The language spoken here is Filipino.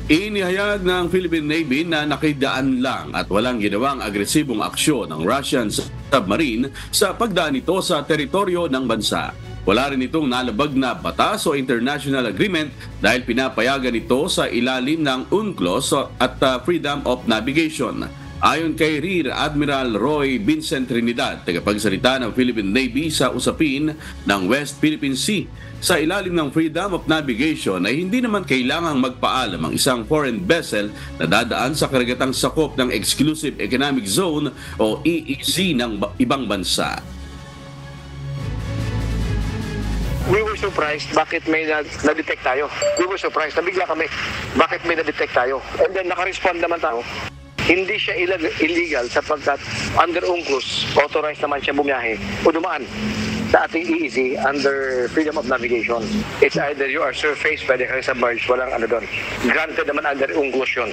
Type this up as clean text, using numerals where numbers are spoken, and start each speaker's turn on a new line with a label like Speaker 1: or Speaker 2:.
Speaker 1: Inihayag ng Philippine Navy na nakidaan lang at walang ginawang agresibong aksyon ng Russian submarine sa pagdaan nito sa teritoryo ng bansa. Wala rin itong nalabag na batas o international agreement dahil pinapayagan ito sa ilalim ng UNCLOS at Freedom of Navigation. Ayon kay Rear Admiral Roy Vincent Trinidad, tagapagsalita ng Philippine Navy sa usapin ng West Philippine Sea, sa ilalim ng Freedom of Navigation ay hindi naman kailangang magpaalam ang isang foreign vessel na dadaan sa karagatang sakop ng Exclusive Economic Zone o EEZ ng ibang bansa.
Speaker 2: We were surprised bakit may na-detect tayo. We were surprised. Nabigla kami bakit may na-detect tayo. And then naka-respond naman tayo. Hindi siya illegal sapagkat under UNCLOS, authorized naman siya bumiyahe o dumaan sa ating EEZ under Freedom of Navigation. It's either you are surface, pwede kang submerged, walang ano doon. Granted naman under UNCLOS yun.